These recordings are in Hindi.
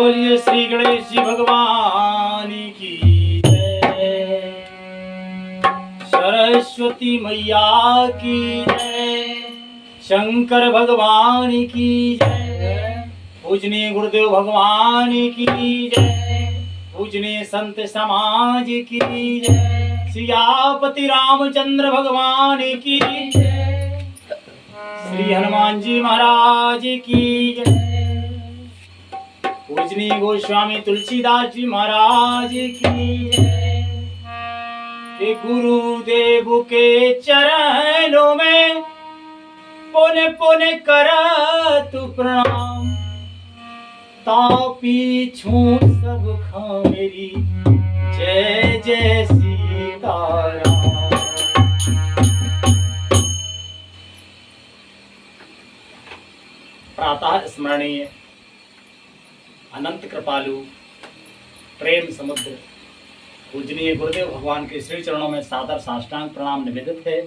बोलिए श्री गणेश जी भगवान की जय, सरस्वती मैया की जय, शंकर भगवान की जय, पूजनीय गुरुदेव भगवान की जय, पूजनीय संत समाज की जय, सियापति रामचंद्र भगवान की जय, श्री हनुमान जी महाराज की जय, पूजनीय गोस्वामी तुलसीदास जी महाराज की जय। के गुरुदेव के चरणों में पुण्य पुण्य करत प्रणाम, तापी छू सब खा मेरी जय जय सीताराम। प्रातः स्मरणीय अनंत कृपालु प्रेम समुद्र पूजनीय गुरुदेव भगवान के श्री चरणों में सादर साष्टांग प्रणाम निवेदित है।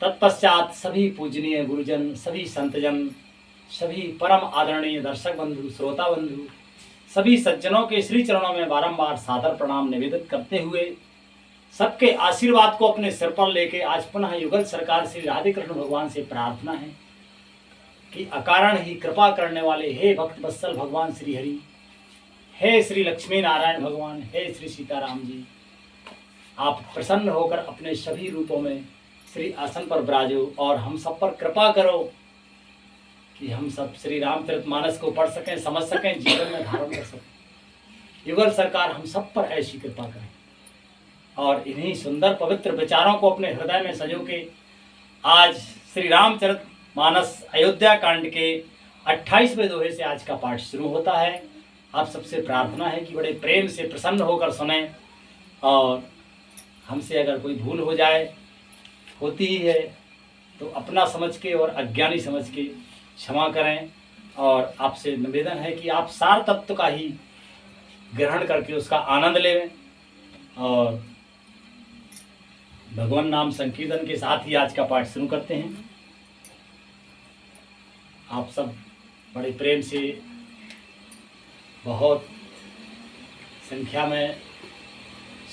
तत्पश्चात सभी पूजनीय गुरुजन, सभी संतजन, सभी परम आदरणीय दर्शक बंधु, श्रोता बंधु, सभी सज्जनों के श्री चरणों में बारंबार सादर प्रणाम निवेदित करते हुए सबके आशीर्वाद को अपने सिर पर लेके आज पुनः युगल सरकार श्री राधे कृष्ण भगवान से प्रार्थना है कि अकारण ही कृपा करने वाले हे भक्त वत्सल भगवान श्री हरि, हे श्री लक्ष्मी नारायण भगवान, हे श्री सीताराम जी, आप प्रसन्न होकर अपने सभी रूपों में श्री आसन पर विराजो और हम सब पर कृपा करो कि हम सब श्री रामचरितमानस को पढ़ सकें, समझ सकें, जीवन में धारण कर सकें। युगल सरकार हम सब पर ऐसी कृपा करें और इन्हीं सुंदर पवित्र विचारों को अपने हृदय में सजो के आज श्री रामचरितमानस अयोध्या कांड के 28वें दोहे से आज का पाठ शुरू होता है। आप सबसे प्रार्थना है कि बड़े प्रेम से प्रसन्न होकर सुने और हमसे अगर कोई भूल हो जाए, होती ही है, तो अपना समझ के और अज्ञानी समझ के क्षमा करें। और आपसे निवेदन है कि आप सार तत्व का ही ग्रहण करके उसका आनंद लें और भगवान नाम संकीर्तन के साथ ही आज का पाठ शुरू करते हैं। आप सब बड़े प्रेम से बहुत संख्या में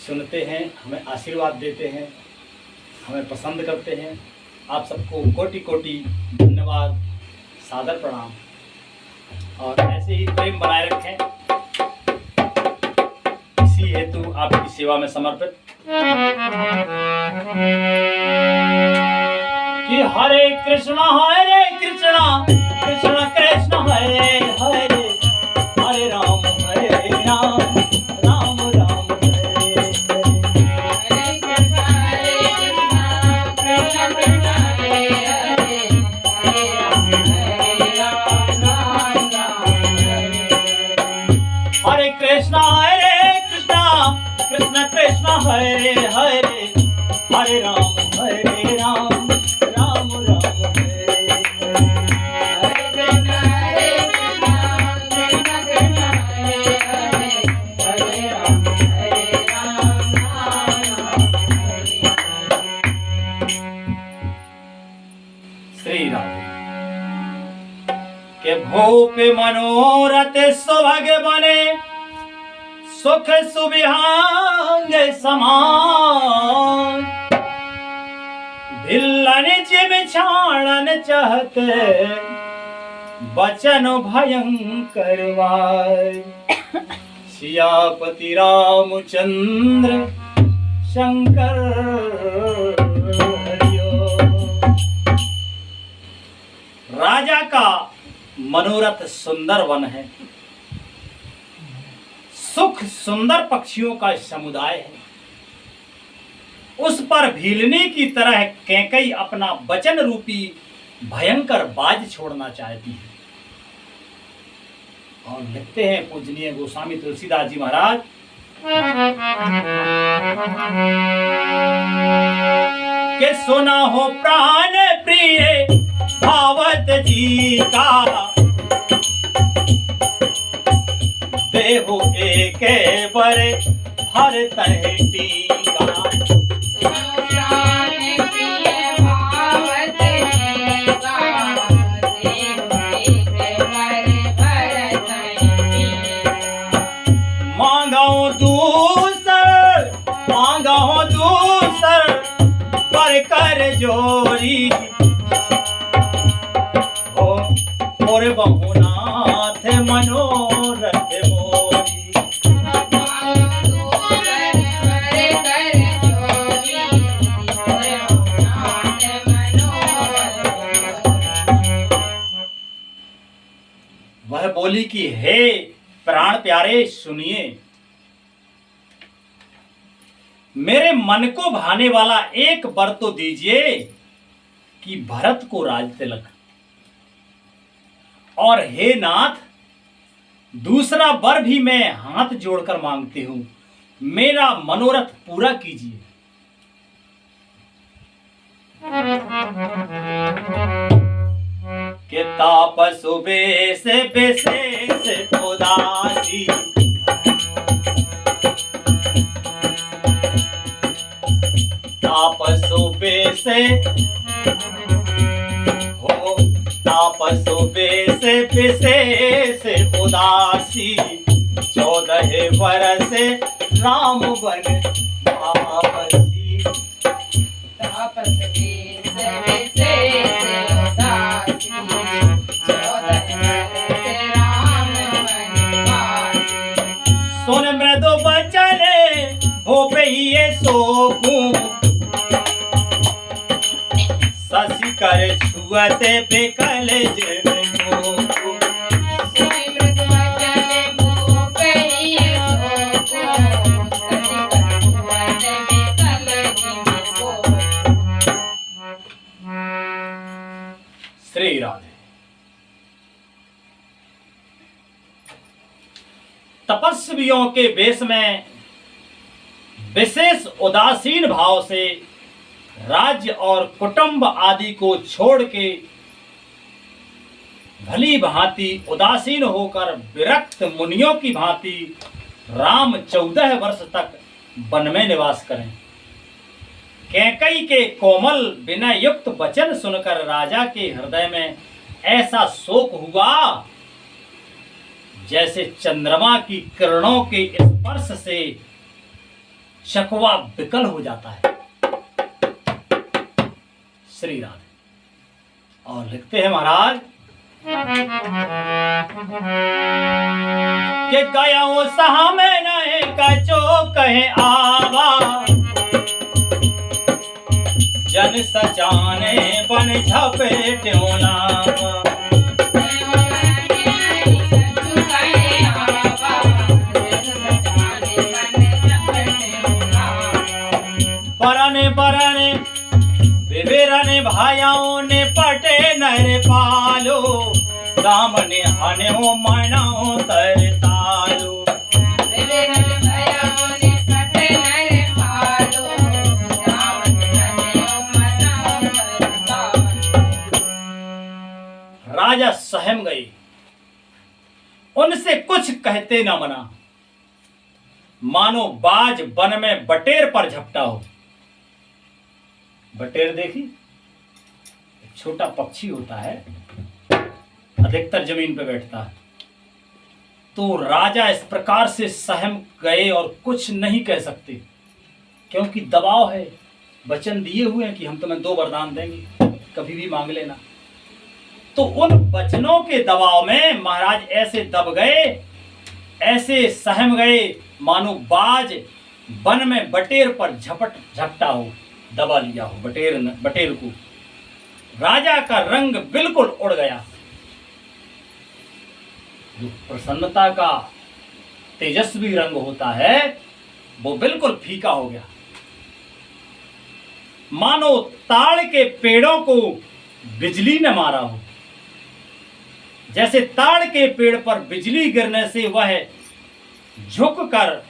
सुनते हैं, हमें आशीर्वाद देते हैं, हमें पसंद करते हैं। आप सबको कोटि कोटि धन्यवाद, सादर प्रणाम और ऐसे ही प्रेम बनाए रखें, इसी हेतु आपकी सेवा में समर्पित कि हरे कृष्णा कृष्ण कृष्ण हरे हरे, हरे राम राम राम राम हरे हरे, कृष्ण कृष्ण हरे हरे, हरे राम राम राम हरे कृष्ण कृष्ण कृष्ण हरे हरे, हरे राम राम राम राम हरे श्री राधे। के भूप मनोरथ सुभग बने, सुख सुविहांग समान, भिल्लन जिम छाड़न चाहते, बचन भयंकर वाय, सियापति रामचंद्र शंकर हरिओ। राजा का मनोरथ सुंदर वन है, सुख सुंदर पक्षियों का समुदाय है, उस पर भीलने की तरह कैकई अपना वचन रूपी भयंकर बाज छोड़ना चाहती है। और लिखते हैं पूजनीय गोस्वामी तुलसीदास जी महाराज, के सुना हो प्राण प्रिय भावत जी का, देहो एक बरे हर तह टीका। प्राण प्रिय भावत जी का, देहो एक बरे जोरी हो और बहुनाथ मनोरथ मोरी। वह बोली कि हे प्राण प्यारे सुनिए, मेरे मन को भाने वाला एक वर तो दीजिए कि भरत को राज तिलक, और हे नाथ दूसरा वर भी मैं हाथ जोड़कर मांगती हूं, मेरा मनोरथ पूरा कीजिए। कि तापस बेस विशेष उदासी, तापस बेस हो तापस बेस विशेष उदासी, 14 वर्ष राम बन वापसी। तापस बेस विशेष उदासी, 14 वर्ष राम वनवासी। सुन मृदु बचन हो ये सोकूं, शशि कर छुअते बेकल जन को। सुनि मृदु वचन भूप ये सोकूं, शशि कर छुअते बेकल जन को। श्री राधे। तपस्वियों के वेश में विशेष उदासीन भाव से राज्य और कुटुंब आदि को छोड़ के भली भांति उदासीन होकर विरक्त मुनियों की भांति राम 14 वर्ष तक वन में निवास करें। कैकई के कोमल विनय युक्त वचन सुनकर राजा के हृदय में ऐसा शोक हुआ जैसे चंद्रमा की किरणों के स्पर्श से शक्वा विकल हो जाता है। श्री राधे। और लिखते हैं महाराज कि गया सहा में नए कचो कहे आवा, जन सजाने बन झपेट्यों लावा। बरने बरने विवेरने भाइयों ने पटे नर पालो, राम ने हने हो मनाओ तर तालो। राजा सहम गए, उनसे कुछ कहते न मना, मानो बाज वन में बटेर पर झपटा हो। बटेर देखी, छोटा पक्षी होता है, अधिकतर जमीन पे बैठता है। तो राजा इस प्रकार से सहम गए और कुछ नहीं कह सकते, क्योंकि दबाव है। वचन दिए हुए हैं कि हम तुम्हें 2 वरदान देंगे, कभी भी मांग लेना। तो उन वचनों के दबाव में महाराज ऐसे दब गए, ऐसे सहम गए, मानो बाज वन में बटेर पर झपटा हो, दबा लिया हो बटेर को। राजा का रंग बिल्कुल उड़ गया, जो प्रसन्नता का तेजस्वी रंग होता है वो बिल्कुल फीका हो गया, मानो ताड़ के पेड़ों को बिजली ने मारा हो। जैसे ताड़ के पेड़ पर बिजली गिरने से वह झुककर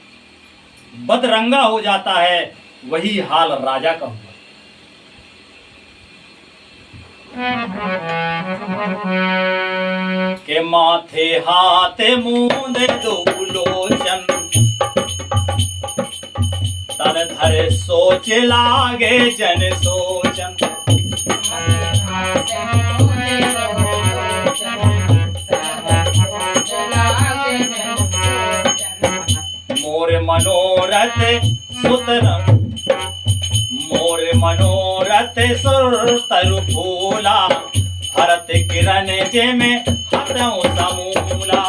बदरंगा हो जाता है, वही हाल राजा का हुआ। के माथे हाथ मूंदे दो लोचन, तन धर सोच लागे जन सोचन। मोर मनोरथ सुतन, मोर मनोरथ भरत सुर तरु फूला भरत किरण जे में हतऊ समूला।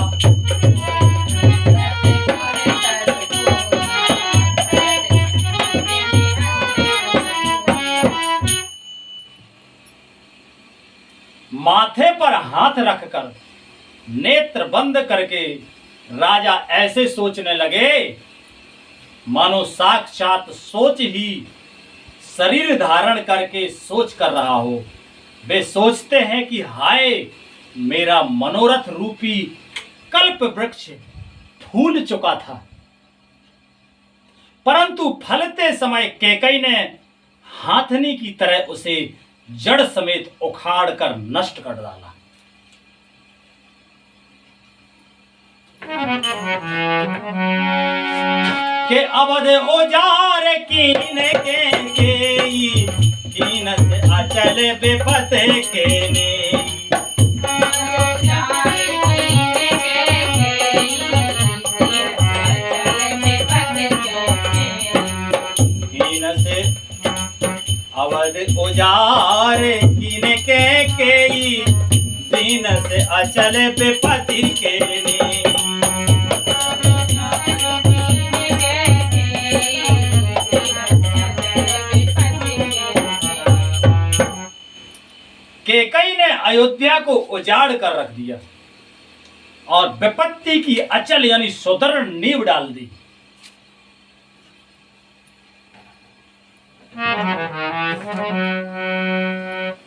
माथे पर हाथ रखकर नेत्र बंद करके राजा ऐसे सोचने लगे मानो साक्षात सोच ही शरीर धारण करके सोच कर रहा हो। वे सोचते हैं कि हाय मेरा मनोरथ रूपी कल्प वृक्ष फूल चुका था, परंतु फलते समय कैकई ने हाथनी की तरह उसे जड़ समेत उखाड़ कर नष्ट कर डाला। के अवध औजार कीन से अचल बेपत के कीन से अवध औजार कीन के दीन से अचल बेपति के कैकई ने अयोध्या को उजाड़ कर रख दिया और विपत्ति की अचल यानी सुदृढ़ नींव डाल दी।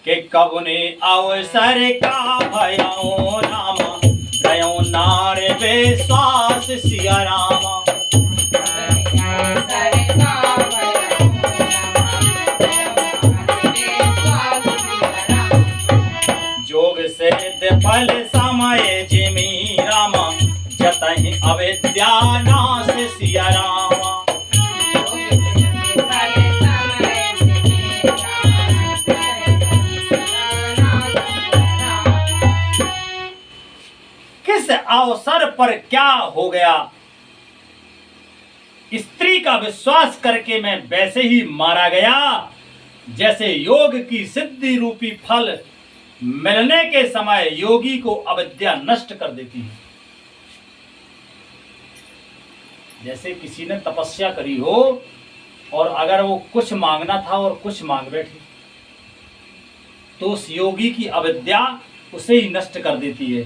के कबने अवसर का भयाओ नामा गयो नार विश्वास सिया रामा। जोग से फल समय जिमी रामा जतहि अविद्या नाश सिया रामा। किस अवसर पर क्या हो गया, स्त्री का विश्वास करके मैं वैसे ही मारा गया जैसे योग की सिद्धि रूपी फल मिलने के समय योगी को अविद्या नष्ट कर देती है। जैसे किसी ने तपस्या करी हो और अगर वो कुछ मांगना था और कुछ मांग बैठे तो उस योगी की अविद्या उसे ही नष्ट कर देती है।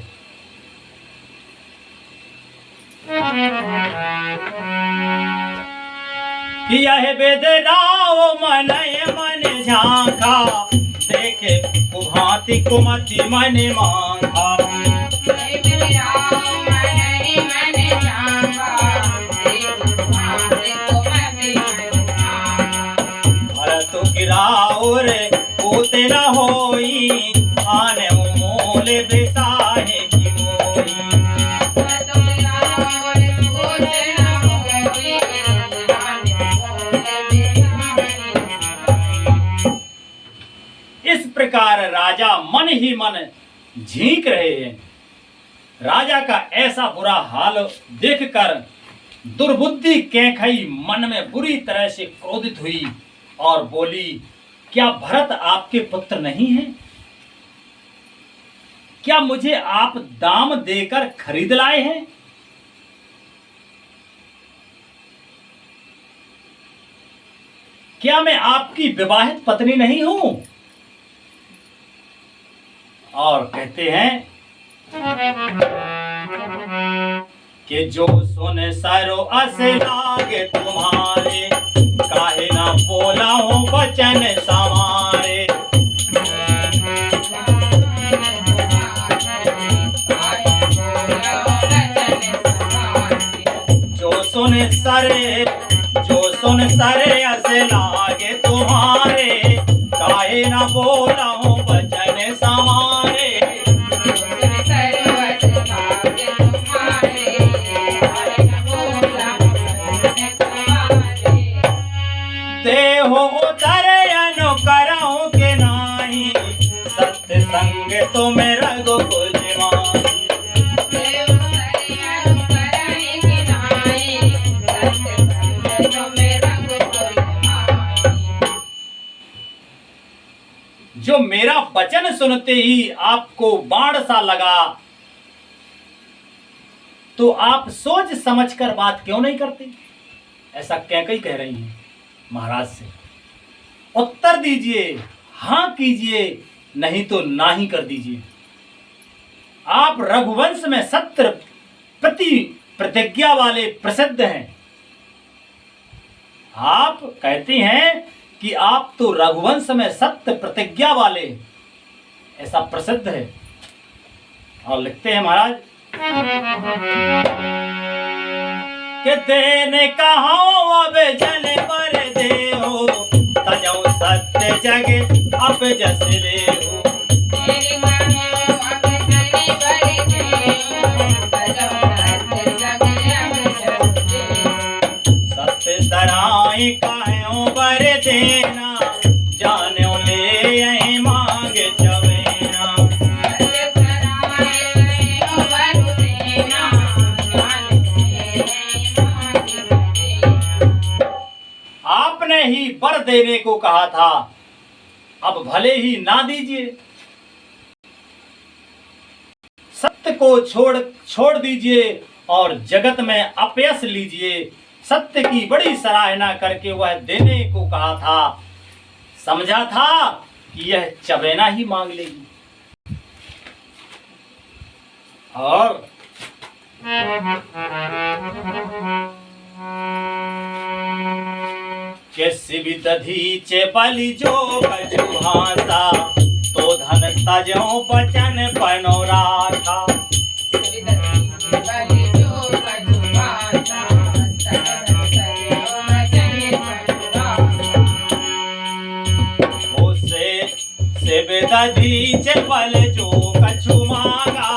कि यह वेद राव मन मन झांका देखे कुभांति कुमति मन मांगा। भरत गिराओ रे पूते न होई आने मोल बेसाहे की मोई। इस प्रकार राजा मन ही मन झींक रहे हैं। राजा का ऐसा बुरा हाल देखकर दुर्बुद्धि कैकई मन में बुरी तरह से क्रोधित हुई और बोली, क्या भरत आपके पुत्र नहीं हैं? क्या मुझे आप दाम देकर खरीद लाए हैं? क्या मैं आपकी विवाहित पत्नी नहीं हूं? और कहते हैं कि जो सुन सरो अस लागे तुम्हारे काहे ना बोला हूं वचन समारे। जो सुन सरे अस लागे तुम्हारे काहे ना बोला हूं वचन समारे। देहो उतरे अनुकराओं के नाही सत्य संग तो मेरा गोकुल माही। वचन सुनते ही आपको बाण सा लगा, तो आप सोच समझकर बात क्यों नहीं करते? ऐसा कैकई कह रही हैं महाराज से। उत्तर दीजिए, हां कीजिए, नहीं तो ना ही कर दीजिए। आप रघुवंश में सत्य प्रतिज्ञा वाले प्रसिद्ध हैं। आप कहती हैं कि आप तो रघुवंश में सत्य प्रतिज्ञा वाले, ऐसा प्रसिद्ध है। और लिखते हैं महाराज कि देने कहो अब जल पर दे हो, तजो सत्य जग अब जस ले हो। सत्य सराय काह्यों बर देना, जानो ले यही मांग चवेना। आपने ही बर देने को कहा था, अब भले ही ना दीजिए। सत्य को छोड़ दीजिए और जगत में अपयश लीजिए। सत्य की बड़ी सराहना करके वह देने को कहा था, समझा था कि यह चवेना ही मांग लेगी। और कैसी भी दधीचे बलि जो बजुहासा, तो धन तजो बचन पनो राखा। दधीचे बल जो कछु मांगा,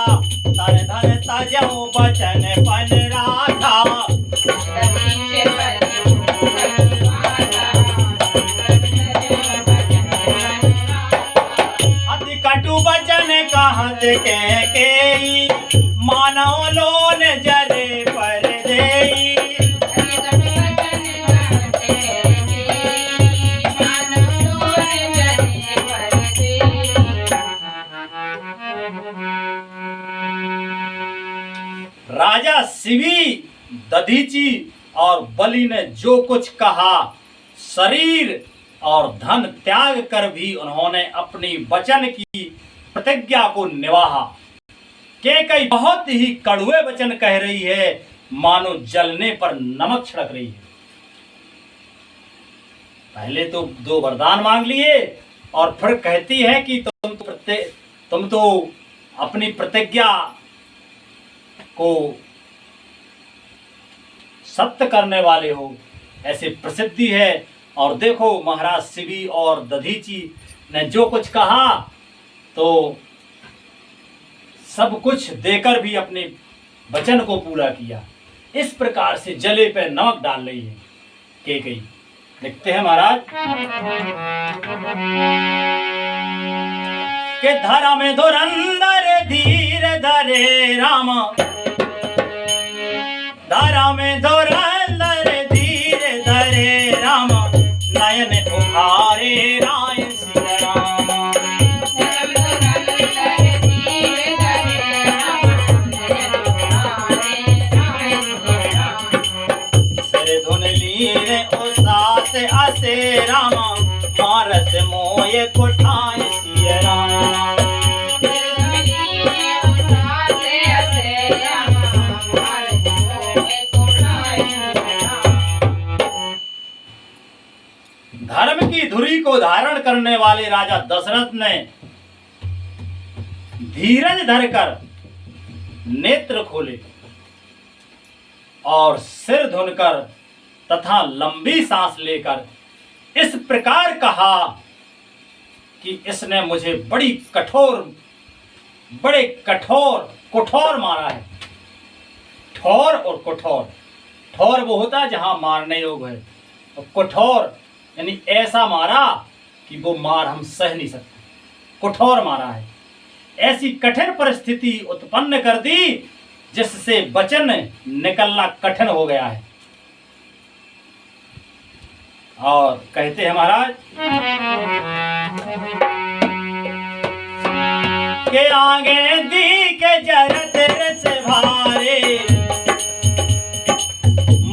तन धन तजो बचन पन राखा। अति कटु बचन कहत के, मानो लोन जरे पर देई। राजा शिवी, दधीची और बलि ने जो कुछ कहा, शरीर और धन त्याग कर भी उन्होंने अपनी वचन की प्रतिज्ञा को निभाया। कैकई बहुत ही कड़वे वचन कह रही है, मानो जलने पर नमक छिड़क रही है। पहले तो 2 वरदान मांग लिए और फिर कहती है कि तुम तो अपनी प्रतिज्ञा को सत्य करने वाले हो, ऐसे प्रसिद्धि है। और देखो महाराज शिवी और दधीची ने जो कुछ कहा, तो सब कुछ देकर भी अपने वचन को पूरा किया। इस प्रकार से जले पे नमक डाल रही है कैकई। लिखते हैं महाराज के धरा में धुरंधर धीर धरे राम, धरा में धुरंधर धीर धरे राम, नयन उभारे राय सिया राम। सिर धुन लीरे उसास असे राम, मारस मोये कुठाय सिया राम। धर्म की धुरी को धारण करने वाले राजा दशरथ ने धीरज धरकर नेत्र खोले और सिर धुनकर तथा लंबी सांस लेकर इस प्रकार कहा कि इसने मुझे बड़े कठोर मारा है। ठोर और कठोर, ठोर वो होता है जहां मारने योग है, और कठोर यानी ऐसा मारा कि वो मार हम सह नहीं सकते। कठोर मारा है, ऐसी कठिन परिस्थिति उत्पन्न कर दी जिससे वचन निकलना कठिन हो गया है। और कहते हैं महाराज के आगे दी के जरत रस भारे,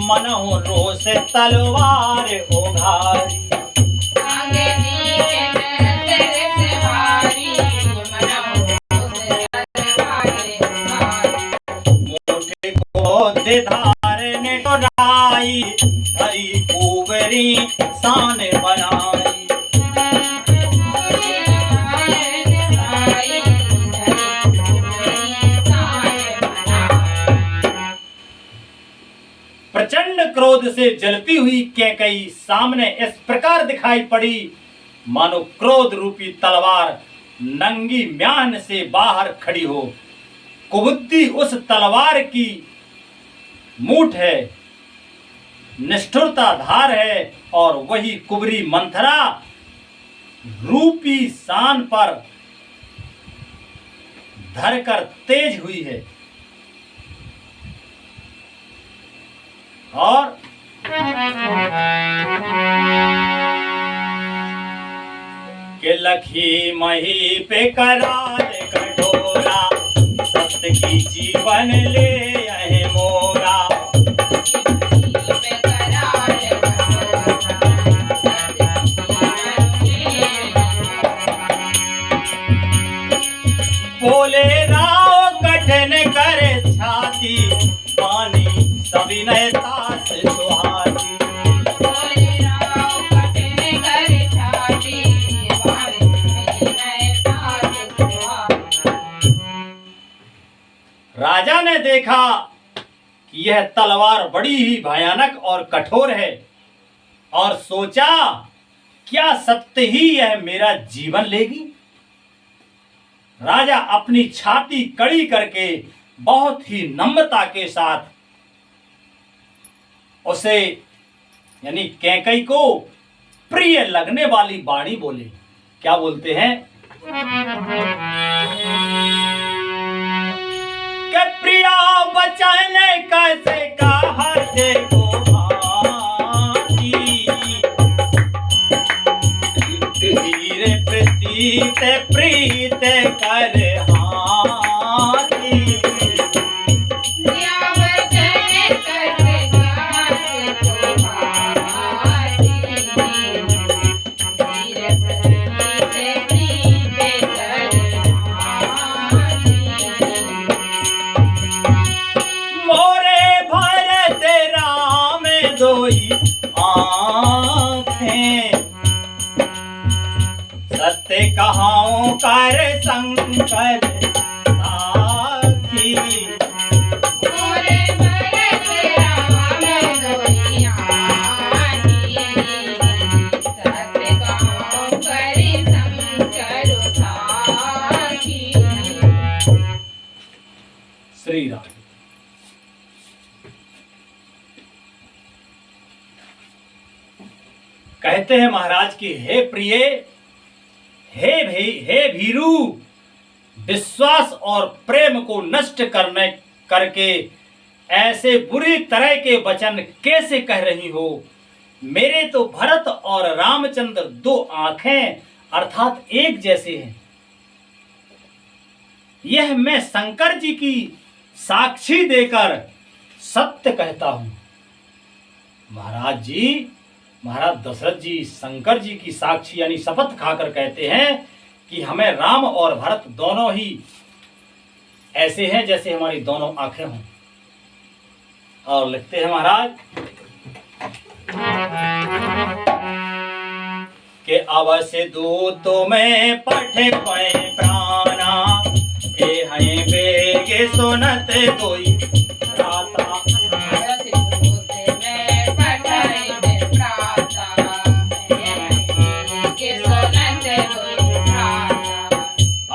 मनों रोष तलवार उघारी। आगे नीचे तेरे से भारी, मनों रोष तलवार उघारी। मुठ को धारने टोराई, हरी कुंवरी शान बनाई। प्रचंड क्रोध से जलती हुई कैकई सामने इस प्रकार दिखाई पड़ी, मानो क्रोध रूपी तलवार नंगी म्यान से बाहर खड़ी हो। कुबुद्धि उस तलवार की मूठ है, निष्ठुरता धार है, और वही कुबरी मंथरा रूपी शान पर धरकर तेज हुई है। और के लखी मही पे कराल कठोरा, सत्य की जीवन ले यह मोरा। बोले राव कठिन करे छाती, पानी सविनय तास सुहाती। बोले राव कठिन करे छाती, पानी सविनय तास सुहाती। राजा ने देखा कि यह तलवार बड़ी ही भयानक और कठोर है, और सोचा क्या सत्य ही यह मेरा जीवन लेगी। राजा अपनी छाती कड़ी करके बहुत ही नम्रता के साथ उसे यानी कैकई को प्रिय लगने वाली वाणी बोले। क्या बोलते हैं कि प्रिया बचन कैसे कहा देखो धीरे प्रीत प्रीत कर हाथी। दिया वचन कैसे गाते तुम्हारी, धीरे प्रीत कर हाथी। मोरे भरत राम दोई आँखें, सत्य कहाऊं कर संकर साखी। मोरे भरत राम दोई आँखें, सत्य कहाऊं कर संकर साखी। श्री राम। कहते हैं महाराज की हे प्रिय, हे भीरू, विश्वास और प्रेम को नष्ट करके ऐसे बुरी तरह के वचन कैसे कह रही हो। मेरे तो भरत और रामचंद्र दो आंखें अर्थात एक जैसे हैं। यह मैं शंकर जी की साक्षी देकर सत्य कहता हूं। महाराज जी, महाराज दशरथ जी शंकर जी की साक्षी यानी शपथ खाकर कहते हैं कि हमें राम और भरत दोनों ही ऐसे हैं जैसे हमारी दोनों आंखें हों। और लिखते हैं महाराज के अवश्य दूत में पठे प्राणा, के हैं बेगे सुनत कोई राता।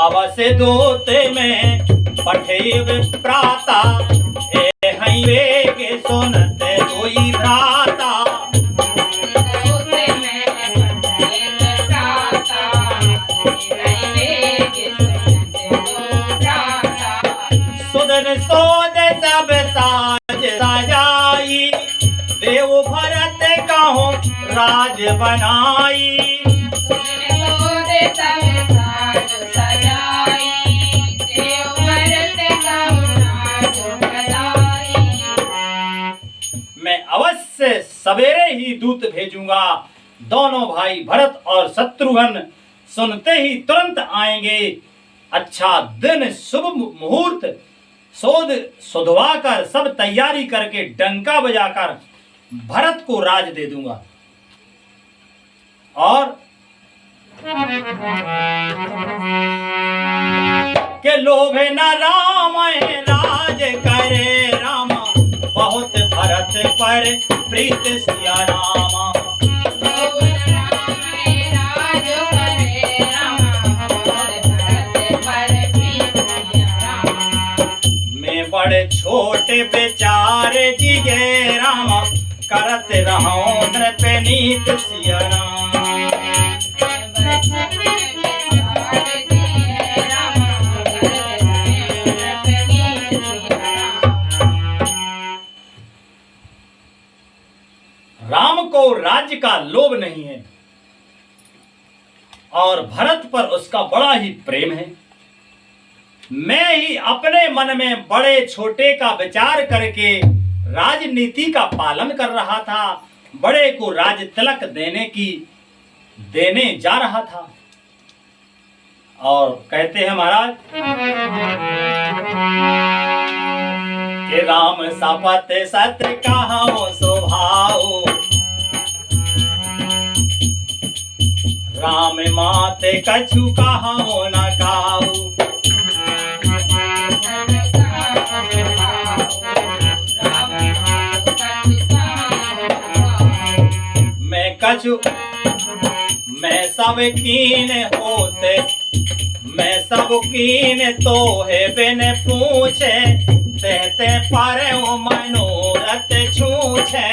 अवश्य दूत में पठे प्राता, ए हई वेगे सुनत कोई भ्राता। सुदन सोद सब साज सजाई, देव भरत कहो राज बनाई। ही दूत भेजूंगा। दोनों भाई भरत और शत्रुघ्न सुनते ही तुरंत आएंगे। अच्छा दिन शुभ मुहूर्त सोध सुधवा कर सब तैयारी करके डंका बजाकर भरत को राज दे दूंगा। और के लोभे न राम राज करे रामा, बहुत भरत पर प्रीत सिया रामा। मैं बड़े छोटे बेचारे जिगे रामा, करत रहो नृपनीत सिया राम। राम को राज्य का लोभ नहीं है और भरत पर उसका बड़ा ही प्रेम है। मैं ही अपने मन में बड़े छोटे का विचार करके राजनीति का पालन कर रहा था। बड़े को राज तिलक देने जा रहा था। और कहते हैं महाराज कि राम सपत सत्य कहाओ स्वभाव, राम माते कछु कहाओ न काऊ। मैं सब कीन होते, मैं सब कीन तो है बिन पूछे, कहते पर वो मनोरथ छूछे।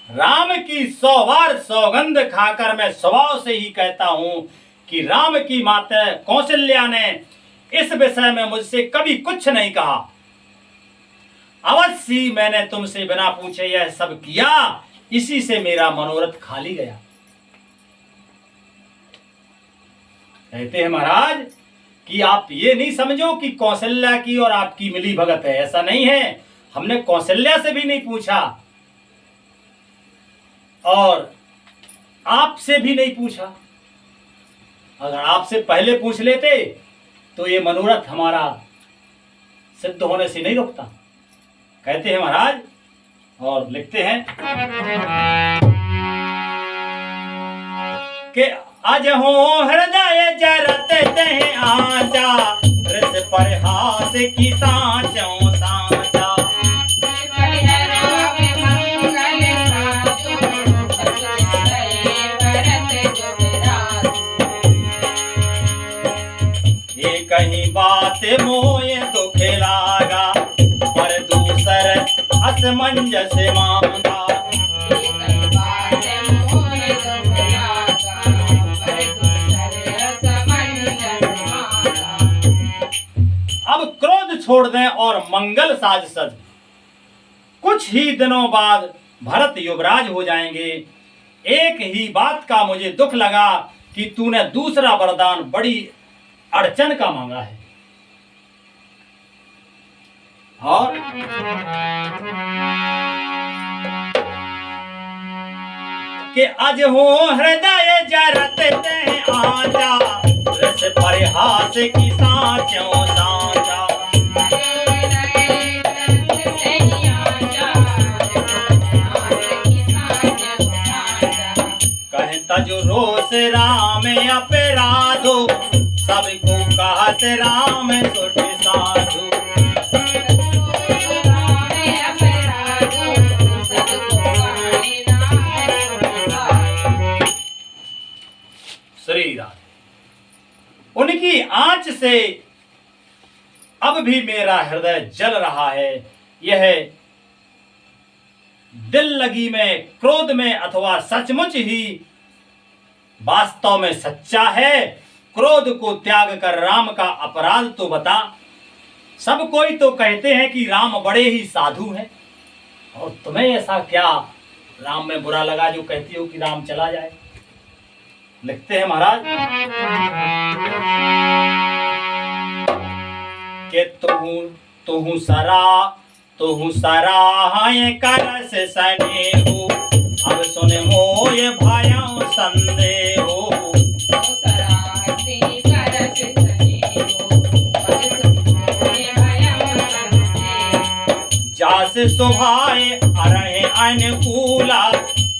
राम की 100 बार सौगंध खाकर मैं स्वभाव से ही कहता हूं कि राम की माता कौशल्या ने इस विषय में मुझसे कभी कुछ नहीं कहा। अवश्य मैंने तुमसे बिना पूछे यह सब किया, इसी से मेरा मनोरथ खाली गया। कहते हैं महाराज कि आप ये नहीं समझो कि कौशल्या की और आपकी मिली भगत है, ऐसा नहीं है। हमने कौशल्या से भी नहीं पूछा और आपसे भी नहीं पूछा। अगर आपसे पहले पूछ लेते तो ये मनोरथ हमारा सिद्ध होने से नहीं रुकता। कहते हैं महाराज और लिखते हैं कि अज हो हृदय जरत ते आजा, रस पर हास की सांचों सांचा। कहीं बात मोए दुख लागा, पर दूसर असमंजस मांगा। अब क्रोध छोड़ दें और मंगल साज सज। कुछ ही दिनों बाद भरत युवराज हो जाएंगे। एक ही बात का मुझे दुख लगा कि तूने दूसरा वरदान बड़ी अड़चन का मांगा है। और कि अज हो हृदय जरत ते आजा, रस परिहास की सांचों सांचा। कहता जो रोस राम अपराधो, सबको कहत राम सुठ साधु। श्री राम। उनकी आंच से अब भी मेरा हृदय जल रहा है। यह दिल लगी में, क्रोध में अथवा सचमुच ही वास्तव में सच्चा है। क्रोध को त्याग कर राम का अपराध तो बता। सब कोई तो कहते हैं कि राम बड़े ही साधु हैं, और तुम्हें ऐसा क्या राम में बुरा लगा जो कहती हो कि राम चला जाए। लिखते हैं महाराज के तुहु सराहाय करस सनेहु अब सुन मोय भयं संदेहो सराहसी करस सनेहो अब सुन मोय भयं संदेहो जास सुभाए अरहे अनुकूला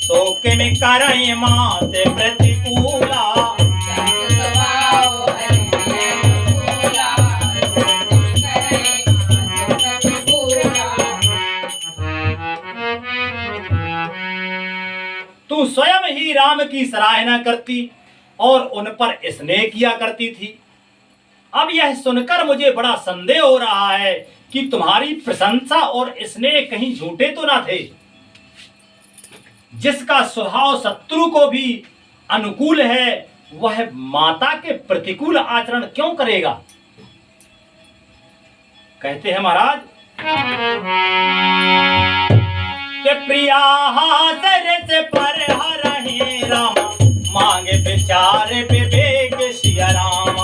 सो किन करय माते प्रतिकूला जास स्वभाव हरि अनुकूला करे माते प्रतिकूला तू स्वयं ही राम की सराहना करती और उन पर स्नेह किया करती थी। अब यह सुनकर मुझे बड़ा संदेह हो रहा है कि तुम्हारी प्रशंसा और स्नेह कहीं झूठे तो ना थे। जिसका स्वभाव शत्रु को भी अनुकूल है वह माता के प्रतिकूल आचरण क्यों करेगा। कहते हैं महाराज के प्रिया सरस पर हरहे राम मांगे विचार विवेक सिया राम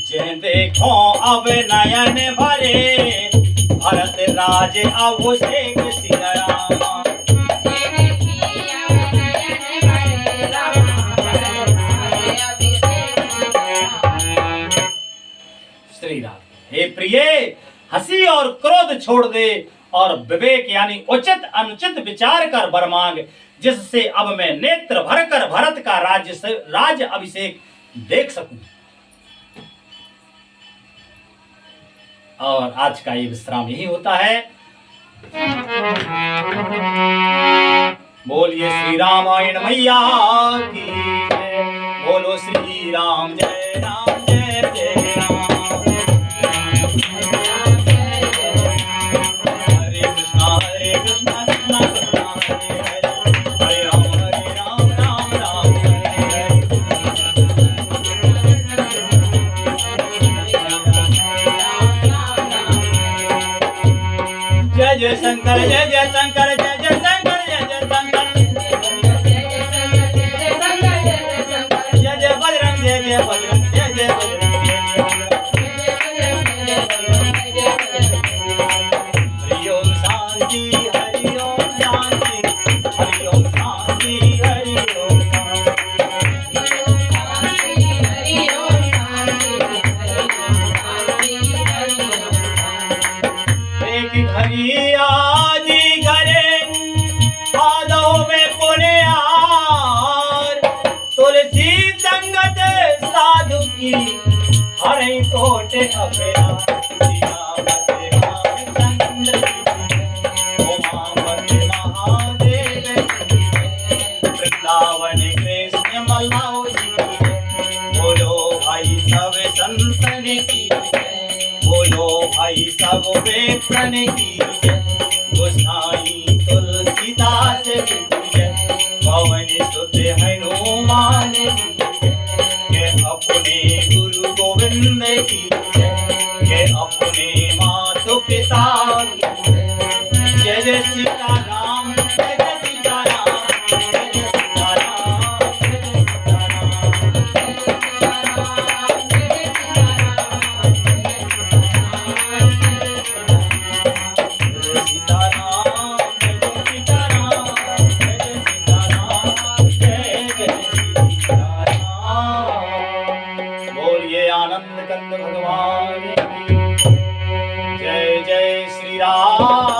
जे देखो अब नयन भरे भरत राज अभिषेक सिया राम श्री राम हे प्रिय हंसी और क्रोध छोड़ दे और विवेक यानी उचित अनुचित विचार कर वर मांग जिससे अब मैं नेत्र भर कर भरत का राज अभिषेक देख सकूं। और आज का ये विश्राम यही होता है। बोलिए श्री रामायण मैया की जय। बोलो श्री राम जय राम जय जय राम। हरे कृष्णा कृष्णा कृष्णा हरे हरे हरे राम राम राम हरे हरे। जय जय शंकर जय जय शंकर जय जय शंकर जय जय शंकर जय जय बजरंग जय जय बजरंग जय जय बजरंग हरि ओम शांति हरि ओम शांति हरि ओम शांति हरि ओम एक घड़ी आजी घरे आदो में पुण्यार तुलसी संगत साधु की हरे कोट अपेरा सियावते रामचंद्र की उमापति महादेव की वृंदावन कृष्ण मल्लाओ जी की बोलो भाई सब संतन की बोलो भाई सब वेपन की गोसाई तुलसीदास की पवन सुत हनुमान के अपने गुरु गोविंद की के अपने माता पिता की जय जय सीताराम जय जय सीताराम जय जय सीताराम जय जय सीताराम। बोलिए आनंद कंद भगवान की जय जय श्री राम।